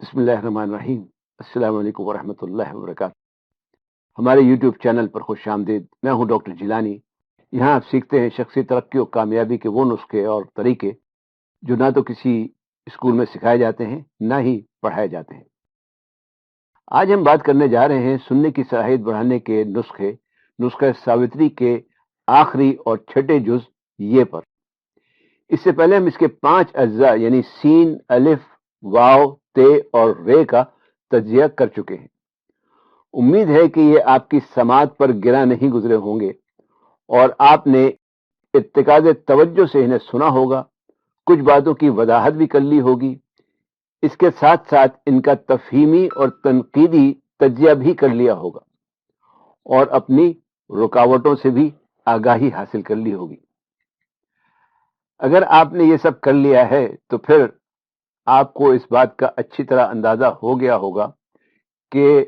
بسم اللہ الرحمن الرحیم۔ السلام علیکم ورحمۃ اللہ وبرکاتہ۔ ہمارے یوٹیوب چینل پر خوش آمدید۔ میں ہوں ڈاکٹر جیلانی۔ یہاں آپ سیکھتے ہیں شخصی ترقی اور کامیابی کے وہ نسخے اور طریقے جو نہ تو کسی اسکول میں سکھائے جاتے ہیں نہ ہی پڑھائے جاتے ہیں۔ آج ہم بات کرنے جا رہے ہیں سننے کی صلاحیت بڑھانے کے نسخہ ساوتری کے آخری اور چھٹے جز یہ پر۔ اس سے پہلے ہم اس کے 5 اجزاء یعنی سین، الف، واو، تے اور رے کا تجزیہ کر چکے ہیں۔ امید ہے کہ یہ آپ کی سماعت پر گرا نہیں گزرے ہوں گے اور آپ نے ارتکاز توجہ سے انہیں سنا ہوگا، کچھ باتوں کی وضاحت بھی کر لی ہوگی، اس کے ساتھ ساتھ ان کا تفہیمی اور تنقیدی تجزیہ بھی کر لیا ہوگا اور اپنی رکاوٹوں سے بھی آگاہی حاصل کر لی ہوگی۔ اگر آپ نے یہ سب کر لیا ہے تو پھر آپ کو اس بات کا اچھی طرح اندازہ ہو گیا ہوگا کہ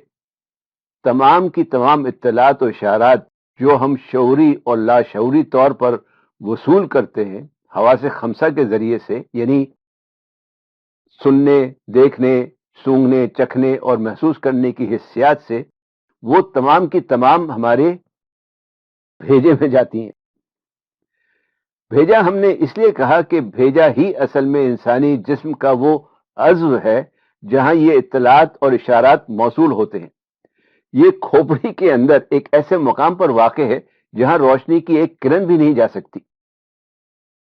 تمام کی تمام اطلاعات و اشارات جو ہم شعوری اور لاشعوری طور پر وصول کرتے ہیں حواس خمسہ کے ذریعے سے، یعنی سننے، دیکھنے، سونگھنے، چکھنے اور محسوس کرنے کی حسیات سے، وہ تمام کی تمام ہمارے بھیجے میں جاتی ہیں۔ بھیجا ہم نے اس لیے کہا کہ بھیجا ہی اصل میں انسانی جسم کا وہ عضو ہے جہاں یہ اطلاعات اور اشارات موصول ہوتے ہیں۔ یہ کھوپڑی کے اندر ایک ایسے مقام پر واقع ہے جہاں روشنی کی ایک کرن بھی نہیں جا سکتی۔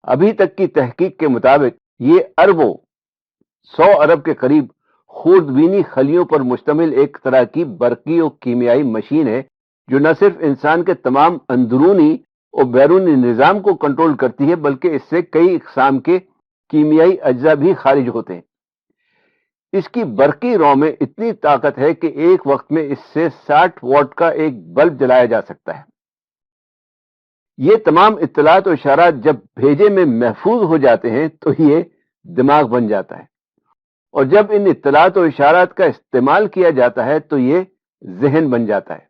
ابھی تک کی تحقیق کے مطابق یہ 100 ارب کے قریب خوردبینی خلیوں پر مشتمل ایک طرح کی برقی و کیمیائی مشین ہے جو نہ صرف انسان کے تمام اندرونی اور بیرونی نظام کو کنٹرول کرتی ہے بلکہ اس سے کئی اقسام کے کیمیائی اجزاء بھی خارج ہوتے ہیں۔ اس کی برقی رو میں اتنی طاقت ہے کہ ایک وقت میں اس سے 60 واٹ کا ایک بلب جلایا جا سکتا ہے۔ یہ تمام اطلاعات و اشارات جب بھیجے میں محفوظ ہو جاتے ہیں تو یہ دماغ بن جاتا ہے، اور جب ان اطلاعات و اشارات کا استعمال کیا جاتا ہے تو یہ ذہن بن جاتا ہے۔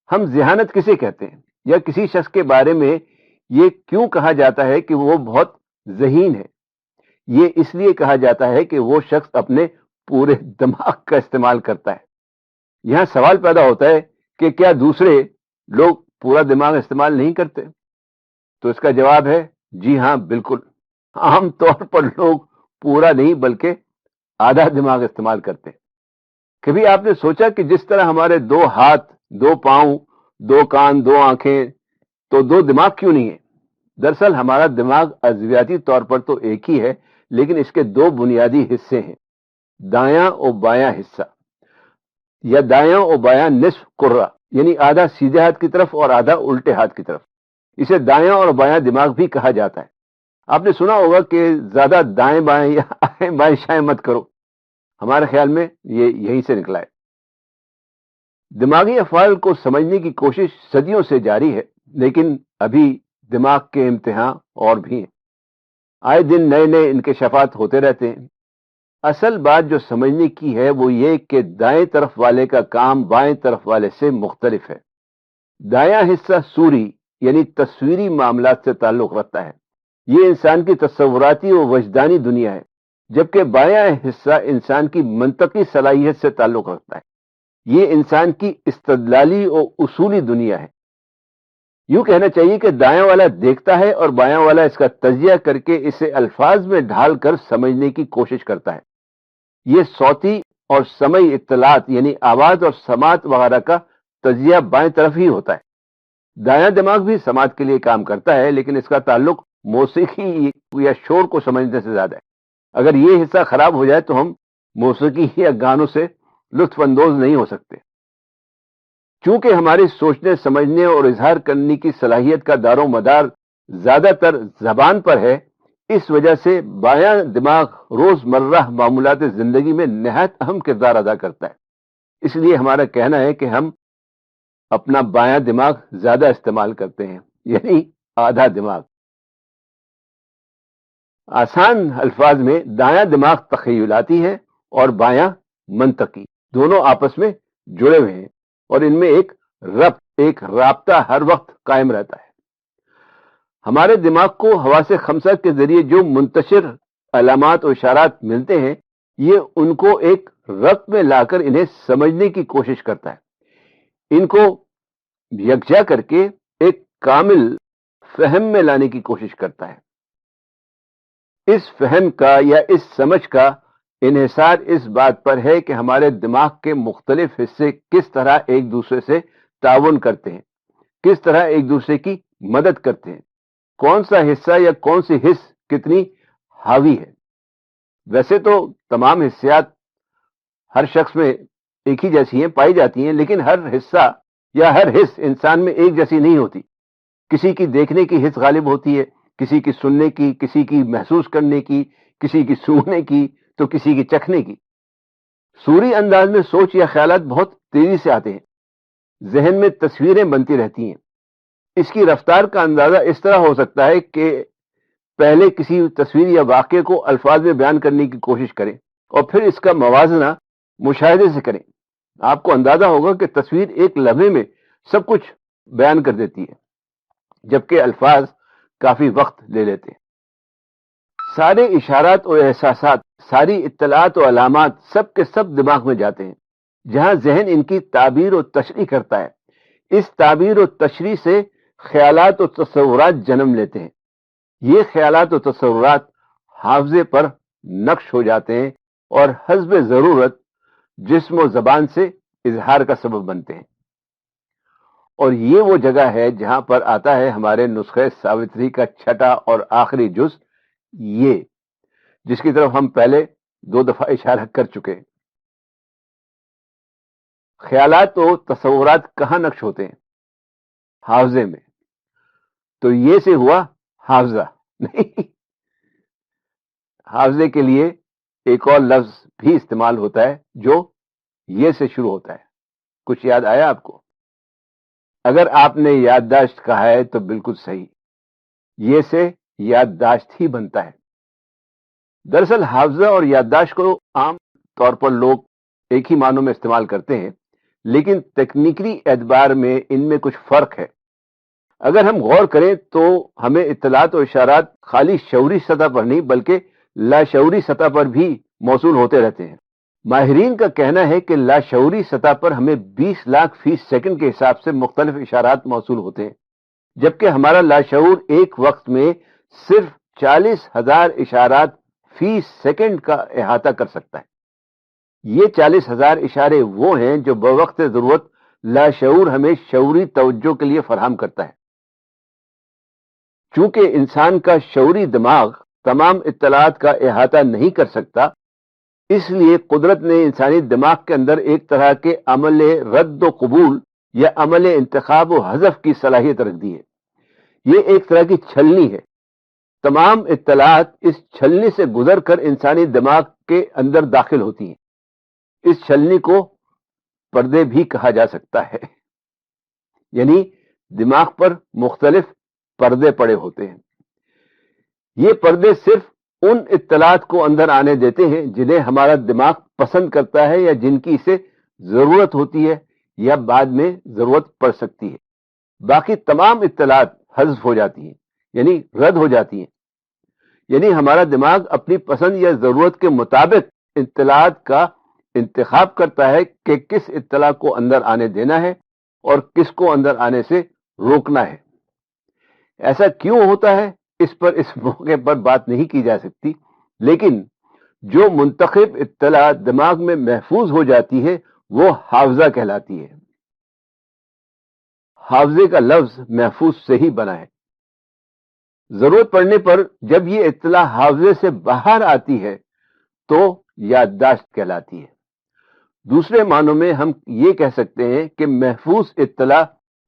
ہم ذہانت کسے کہتے ہیں، یا کسی شخص کے بارے میں یہ کیوں کہا جاتا ہے کہ وہ بہت ذہین ہے؟ یہ اس لیے کہا جاتا ہے کہ وہ شخص اپنے پورے دماغ کا استعمال کرتا ہے۔ یہاں سوال پیدا ہوتا ہے کہ کیا دوسرے لوگ پورا دماغ استعمال نہیں کرتے؟ تو اس کا جواب ہے جی ہاں، بالکل۔ عام طور پر لوگ پورا نہیں بلکہ آدھا دماغ استعمال کرتے ہیں۔ کبھی آپ نے سوچا کہ جس طرح ہمارے 2 ہاتھ، 2 پاؤں، 2 کان، 2 آنکھیں، تو 2 دماغ کیوں نہیں ہیں؟ دراصل ہمارا دماغ عضویاتی طور پر تو ایک ہی ہے، لیکن اس کے 2 بنیادی حصے ہیں، دایاں اور بایاں حصہ، یا دایاں اور بایاں نصف کرہ، یعنی آدھا سیدھے ہاتھ کی طرف اور آدھا الٹے ہاتھ کی طرف۔ اسے دایاں اور بایاں دماغ بھی کہا جاتا ہے۔ آپ نے سنا ہوگا کہ زیادہ دائیں بائیں یا آئیں بائیں شائیں مت کرو۔ ہمارے خیال میں یہ یہیں سے نکلا ہے۔ دماغی افعال کو سمجھنے کی کوشش صدیوں سے جاری ہے، لیکن ابھی دماغ کے امتحان اور بھی ہیں۔ آئے دن نئے نئے انکشافات ہوتے رہتے ہیں۔ اصل بات جو سمجھنے کی ہے وہ یہ کہ دائیں طرف والے کا کام بائیں طرف والے سے مختلف ہے۔ دایاں حصہ صوری یعنی تصویری معاملات سے تعلق رکھتا ہے، یہ انسان کی تصوراتی و وجدانی دنیا ہے، جبکہ بایاں حصہ انسان کی منطقی صلاحیت سے تعلق رکھتا ہے، یہ انسان کی استدلالی اور اصولی دنیا ہے۔ یوں کہنا چاہیے کہ دایاں والا دیکھتا ہے اور بایاں والا اس کا تجزیہ کر کے اسے الفاظ میں ڈھال کر سمجھنے کی کوشش کرتا ہے۔ یہ صوتی اور سمعی اطلاعات یعنی آواز اور سماعت وغیرہ کا تجزیہ بائیں طرف ہی ہوتا ہے۔ دایاں دماغ بھی سماعت کے لیے کام کرتا ہے، لیکن اس کا تعلق موسیقی یا شور کو سمجھنے سے زیادہ ہے۔ اگر یہ حصہ خراب ہو جائے تو ہم موسیقی یا گانوں سے لطف اندوز نہیں ہو سکتے۔ چونکہ ہماری سوچنے، سمجھنے اور اظہار کرنے کی صلاحیت کا دار و مدار زیادہ تر زبان پر ہے، اس وجہ سے بایاں دماغ روزمرہ معمولات زندگی میں نہایت اہم کردار ادا کرتا ہے۔ اس لیے ہمارا کہنا ہے کہ ہم اپنا بایاں دماغ زیادہ استعمال کرتے ہیں، یعنی آدھا دماغ۔ آسان الفاظ میں دایاں دماغ تخیلاتی ہے اور بایاں منطقی، دونوں آپس میں جڑے ہوئے ہیں اور ان میں ایک رابطہ ہر وقت قائم رہتا ہے۔ ہمارے دماغ کو حواس خمسہ کے ذریعے جو منتشر علامات و اشارات ملتے ہیں، یہ ان کو ایک ربط میں لا کر انہیں سمجھنے کی کوشش کرتا ہے، ان کو یکجا کر کے ایک کامل فہم میں لانے کی کوشش کرتا ہے۔ اس فہم کا یا اس سمجھ کا انحصار اس بات پر ہے کہ ہمارے دماغ کے مختلف حصے کس طرح ایک دوسرے سے تعاون کرتے ہیں، کس طرح ایک دوسرے کی مدد کرتے ہیں، کون سا حصہ یا کون سی حص کتنی حاوی ہے۔ ویسے تو تمام حصیات ہر شخص میں ایک ہی جیسی ہیں، پائی جاتی ہیں، لیکن ہر حصہ یا ہر حص انسان میں ایک جیسی نہیں ہوتی۔ کسی کی دیکھنے کی حص غالب ہوتی ہے، کسی کی سننے کی، کسی کی محسوس کرنے کی، کسی کی سونگنے کی، تو کسی کی چکھنے کی۔ سوری انداز میں سوچ یا خیالات بہت تیزی سے آتے ہیں، ذہن میں تصویریں بنتی رہتی ہیں۔ اس کی رفتار کا اندازہ اس طرح ہو سکتا ہے کہ پہلے کسی تصویر یا واقعے کو الفاظ میں بیان کرنے کی کوشش کریں اور پھر اس کا موازنہ مشاہدے سے کریں۔ آپ کو اندازہ ہوگا کہ تصویر ایک لمحے میں سب کچھ بیان کر دیتی ہے، جبکہ الفاظ کافی وقت لے لیتے ہیں۔ سارے اشارات اور احساسات، ساری اطلاعات و علامات سب کے سب دماغ میں جاتے ہیں، جہاں ذہن ان کی تعبیر و تشریح کرتا ہے۔ اس تعبیر و تشریح سے خیالات و تصورات جنم لیتے ہیں۔ یہ خیالات و تصورات حافظے پر نقش ہو جاتے ہیں اور حسب ضرورت جسم و زبان سے اظہار کا سبب بنتے ہیں۔ اور یہ وہ جگہ ہے جہاں پر آتا ہے ہمارے نسخے ساوتری کا چھٹا اور آخری جز، یہ جس کی طرف ہم پہلے 2 دفعہ اشارہ کر چکے ہیں۔ خیالات و تصورات کہاں نقش ہوتے ہیں؟ حافظے میں۔ تو یہ سے ہوا حافظہ نہیں، حافظے کے لیے ایک اور لفظ بھی استعمال ہوتا ہے جو یہ سے شروع ہوتا ہے۔ کچھ یاد آیا آپ کو؟ اگر آپ نے یادداشت کہا ہے تو بالکل صحیح، یہ سے یادداشت ہی بنتا ہے۔ دراصل حافظہ اور یادداشت کو عام طور پر لوگ ایک ہی معنوں میں استعمال کرتے ہیں، لیکن تکنیکی اعتبار میں ان میں کچھ فرق ہے۔ اگر ہم غور کریں تو ہمیں اطلاعات و اشارات خالی شعوری سطح پر نہیں بلکہ لاشعوری سطح پر بھی موصول ہوتے رہتے ہیں۔ ماہرین کا کہنا ہے کہ لاشعوری سطح پر ہمیں 20 لاکھ فی سیکنڈ کے حساب سے مختلف اشارات موصول ہوتے ہیں، جبکہ ہمارا لاشعور ایک وقت میں صرف 40,000 اشارات فی سیکنڈ کا احاطہ کر سکتا ہے۔ یہ 40,000 اشارے وہ ہیں جو بوقت ضرورت لاشعور ہمیں شعوری توجہ کے لیے فراہم کرتا ہے۔ چونکہ انسان کا شعوری دماغ تمام اطلاعات کا احاطہ نہیں کر سکتا، اس لیے قدرت نے انسانی دماغ کے اندر ایک طرح کے عمل رد و قبول یا عمل انتخاب و حذف کی صلاحیت رکھ دی ہے۔ یہ ایک طرح کی چھلنی ہے۔ تمام اطلاعات اس چھلنی سے گزر کر انسانی دماغ کے اندر داخل ہوتی ہیں۔ اس چھلنی کو پردے بھی کہا جا سکتا ہے، یعنی دماغ پر مختلف پردے پڑے ہوتے ہیں۔ یہ پردے صرف ان اطلاعات کو اندر آنے دیتے ہیں جنہیں ہمارا دماغ پسند کرتا ہے یا جن کی اسے ضرورت ہوتی ہے یا بعد میں ضرورت پڑ سکتی ہے۔ باقی تمام اطلاعات حذف ہو جاتی ہیں، یعنی رد ہو جاتی ہیں۔ یعنی ہمارا دماغ اپنی پسند یا ضرورت کے مطابق اطلاعات کا انتخاب کرتا ہے کہ کس اطلاع کو اندر آنے دینا ہے اور کس کو اندر آنے سے روکنا ہے۔ ایسا کیوں ہوتا ہے اس پر اس موقع پر بات نہیں کی جا سکتی، لیکن جو منتخب اطلاع دماغ میں محفوظ ہو جاتی ہے وہ حافظہ کہلاتی ہے۔ حافظے کا لفظ محفوظ سے ہی بنا ہے۔ ضرورت پڑنے پر جب یہ اطلاع حافظے سے باہر آتی ہے تو یادداشت کہلاتی ہے۔ دوسرے معنوں میں ہم یہ کہہ سکتے ہیں کہ محفوظ اطلاع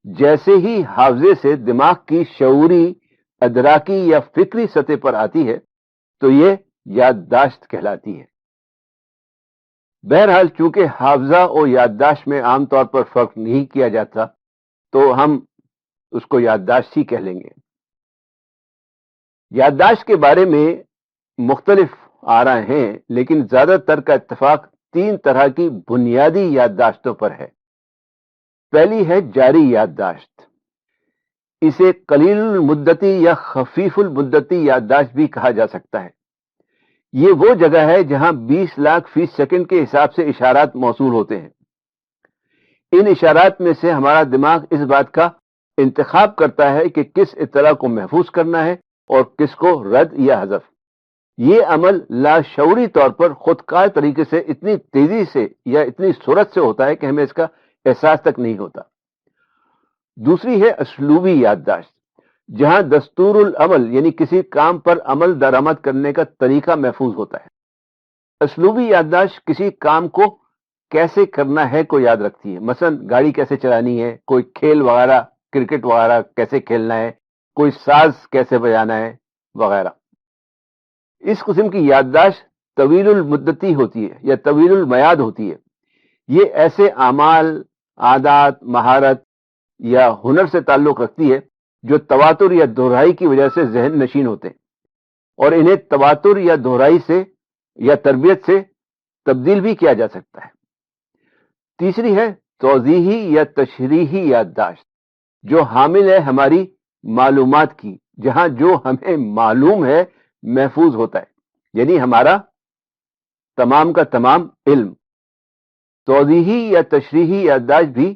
جیسے ہی حافظے سے دماغ کی شعوری، ادراکی یا فکری سطح پر آتی ہے تو یہ یادداشت کہلاتی ہے۔ بہرحال چونکہ حافظہ اور یادداشت میں عام طور پر فرق نہیں کیا جاتا تو ہم اس کو یادداشت ہی کہہ لیں گے۔ یادداشت کے بارے میں مختلف آراء ہیں، لیکن زیادہ تر کا اتفاق 3 طرح کی بنیادی یادداشتوں پر ہے۔ پہلی ہے جاری یادداشت۔ اسے قلیل المدتی یا خفیف المدتی یادداشت بھی کہا جا سکتا ہے۔ یہ وہ جگہ ہے جہاں 20 لاکھ فی سیکنڈ کے حساب سے اشارات موصول ہوتے ہیں۔ ان اشارات میں سے ہمارا دماغ اس بات کا انتخاب کرتا ہے کہ کس اطلاع کو محفوظ کرنا ہے اور کس کو رد یا حذف۔ یہ عمل لاشعوری طور پر خود کار طریقے سے اتنی تیزی سے یا اتنی سرعت سے ہوتا ہے کہ ہمیں اس کا احساس تک نہیں ہوتا۔ دوسری ہے اسلوبی یادداشت، جہاں دستور العمل یعنی کسی کام پر عمل درآمد کرنے کا طریقہ محفوظ ہوتا ہے۔ اسلوبی یادداشت کسی کام کو کیسے کرنا ہے کو یاد رکھتی ہے، مثلا گاڑی کیسے چلانی ہے، کوئی کھیل وغیرہ، کرکٹ وغیرہ کیسے کھیلنا ہے، کوئی ساز کیسے بجانا ہے وغیرہ۔ اس قسم کی یادداشت طویل المدتی ہوتی ہے یا طویل المیاد ہوتی ہے۔ یہ ایسے اعمال، عادات، مہارت یا ہنر سے تعلق رکھتی ہے جو تواتر یا دہرائی کی وجہ سے ذہن نشین ہوتے ہیں، اور انہیں تواتر یا دہرائی سے یا تربیت سے تبدیل بھی کیا جا سکتا ہے۔ تیسری ہے توضیحی یا تشریحی یادداشت، جو حامل ہے ہماری معلومات کی، جہاں جو ہمیں معلوم ہے محفوظ ہوتا ہے، یعنی ہمارا تمام کا تمام علم۔ توضیحی یا تشریحی یادداشت بھی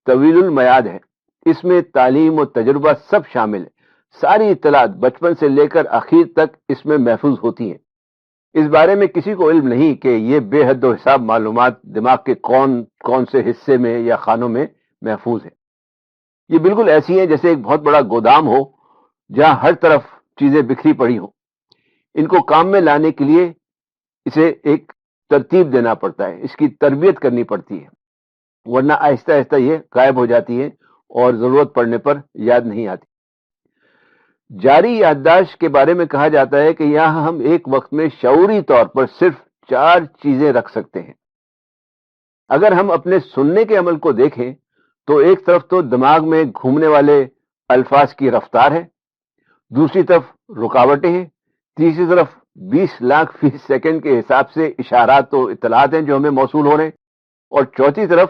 طویل المیاد ہے، اس میں تعلیم و تجربہ سب شامل ہے، ساری اطلاعات بچپن سے لے کر آخر تک اس میں محفوظ ہوتی ہیں۔ اس بارے میں کسی کو علم نہیں کہ یہ بے حد و حساب معلومات دماغ کے کون کون سے حصے میں یا خانوں میں محفوظ ہیں۔ یہ بالکل ایسی ہیں جیسے ایک بہت بڑا گودام ہو جہاں ہر طرف چیزیں بکھری پڑی ہوں۔ ان کو کام میں لانے کے لیے اسے ایک ترتیب دینا پڑتا ہے، اس کی تربیت کرنی پڑتی ہے، ورنہ آہستہ آہستہ یہ غائب ہو جاتی ہے اور ضرورت پڑنے پر یاد نہیں آتی۔ جاری یادداشت کے بارے میں کہا جاتا ہے کہ یہاں ہم ایک وقت میں شعوری طور پر صرف 4 چیزیں رکھ سکتے ہیں۔ اگر ہم اپنے سننے کے عمل کو دیکھیں تو ایک طرف تو دماغ میں گھومنے والے الفاظ کی رفتار ہے، دوسری طرف رکاوٹیں ہیں، تیسری طرف 20 لاکھ فی سیکنڈ کے حساب سے اشارات و اطلاعات ہیں جو ہمیں موصول ہو رہے ہیں، اور چوتھی طرف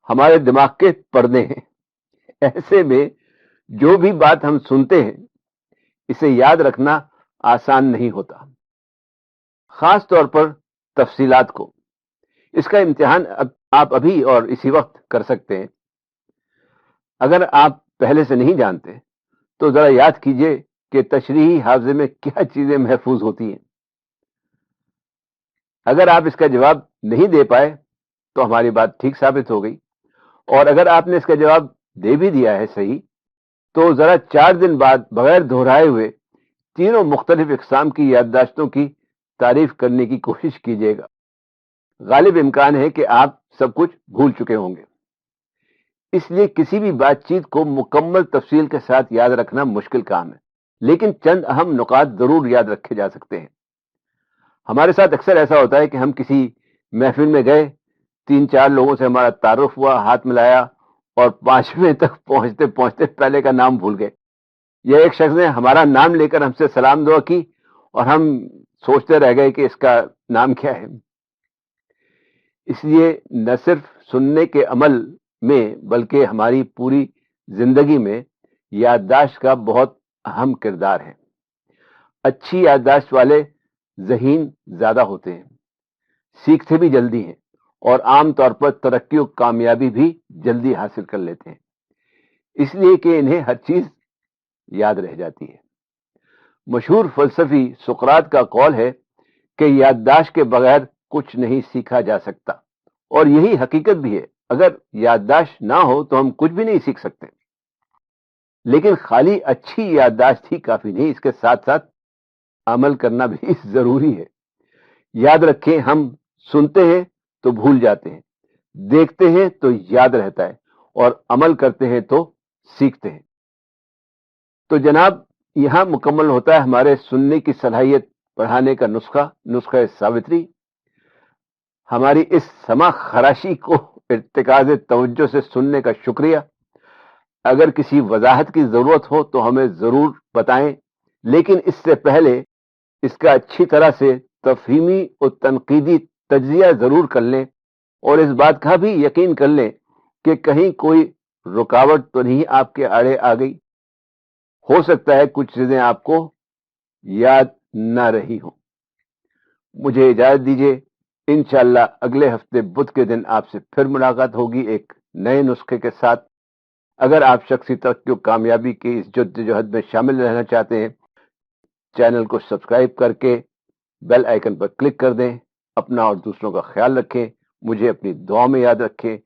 ہمارے دماغ کے پردے ہیں۔ ایسے میں جو بھی بات ہم سنتے ہیں اسے یاد رکھنا آسان نہیں ہوتا، خاص طور پر تفصیلات کو۔ اس کا امتحان آپ ابھی اور اسی وقت کر سکتے ہیں۔ اگر آپ پہلے سے نہیں جانتے تو ذرا یاد کیجئے کہ تشریحی حافظے میں کیا چیزیں محفوظ ہوتی ہیں۔ اگر آپ اس کا جواب نہیں دے پائے تو ہماری بات ٹھیک ثابت ہو گئی، اور اگر آپ نے اس کا جواب دے بھی دیا ہے صحیح، تو ذرا 4 دن بعد بغیر دہرائے ہوئے تینوں مختلف اقسام کی یادداشتوں کی تعریف کرنے کی کوشش کیجیے گا۔ غالب امکان ہے کہ آپ سب کچھ بھول چکے ہوں گے، اس لیے کسی بھی بات چیت کو مکمل تفصیل کے ساتھ یاد رکھنا مشکل کام ہے، لیکن چند اہم نکات ضرور یاد رکھے جا سکتے ہیں۔ ہمارے ساتھ اکثر ایسا ہوتا ہے کہ ہم کسی محفل میں گئے، 3-4 لوگوں سے ہمارا تعارف ہوا، ہاتھ ملایا، اور 5ویں تک پہنچتے پہنچتے پہلے کا نام بھول گئے، یا ایک شخص نے ہمارا نام لے کر ہم سے سلام دعا کی اور ہم سوچتے رہ گئے کہ اس کا نام کیا ہے۔ اس لیے نہ صرف سننے کے عمل میں بلکہ ہماری پوری زندگی میں یادداشت کا بہت اہم کردار ہے۔ اچھی یادداشت والے ذہین زیادہ ہوتے ہیں، سیکھتے بھی جلدی ہیں، اور عام طور پر ترقی و کامیابی بھی جلدی حاصل کر لیتے ہیں، اس لیے کہ انہیں ہر چیز یاد رہ جاتی ہے۔ مشہور فلسفی سقراط کا قول ہے کہ یادداشت کے بغیر کچھ نہیں سیکھا جا سکتا، اور یہی حقیقت بھی ہے۔ اگر یادداشت نہ ہو تو ہم کچھ بھی نہیں سیکھ سکتے۔ لیکن خالی اچھی یادداشت ہی کافی نہیں، اس کے ساتھ ساتھ عمل کرنا بھی ضروری ہے۔ یاد رکھیں، ہم سنتے ہیں تو بھول جاتے ہیں، دیکھتے ہیں تو یاد رہتا ہے، اور عمل کرتے ہیں تو سیکھتے ہیں۔ تو جناب، یہاں مکمل ہوتا ہے ہمارے سننے کی صلاحیت بڑھانے کا نسخہ ساوتری۔ ہماری اس سمع خراشی کو ارتکاز توجہ سے سننے کا شکریہ۔ اگر کسی وضاحت کی ضرورت ہو تو ہمیں ضرور بتائیں، لیکن اس سے پہلے اس کا اچھی طرح سے تفہیمی اور تنقیدی تجزیہ ضرور کر لیں، اور اس بات کا بھی یقین کر لیں کہ کہیں کوئی رکاوٹ تو نہیں آپ کے آڑے آ گئی۔ ہو سکتا ہے کچھ چیزیں آپ کو یاد نہ رہی ہوں۔ مجھے اجازت دیجیے، انشاءاللہ اگلے ہفتے بدھ کے دن آپ سے پھر ملاقات ہوگی ایک نئے نسخے کے ساتھ۔ اگر آپ شخصی ترقی و کامیابی کی اس جدوجہد میں شامل رہنا چاہتے ہیں، چینل کو سبسکرائب کر کے بیل آئیکن پر کلک کر دیں۔ اپنا اور دوسروں کا خیال رکھیں، مجھے اپنی دعا میں یاد رکھیں۔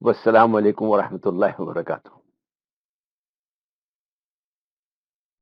والسلام علیکم ورحمۃ اللہ وبرکاتہ۔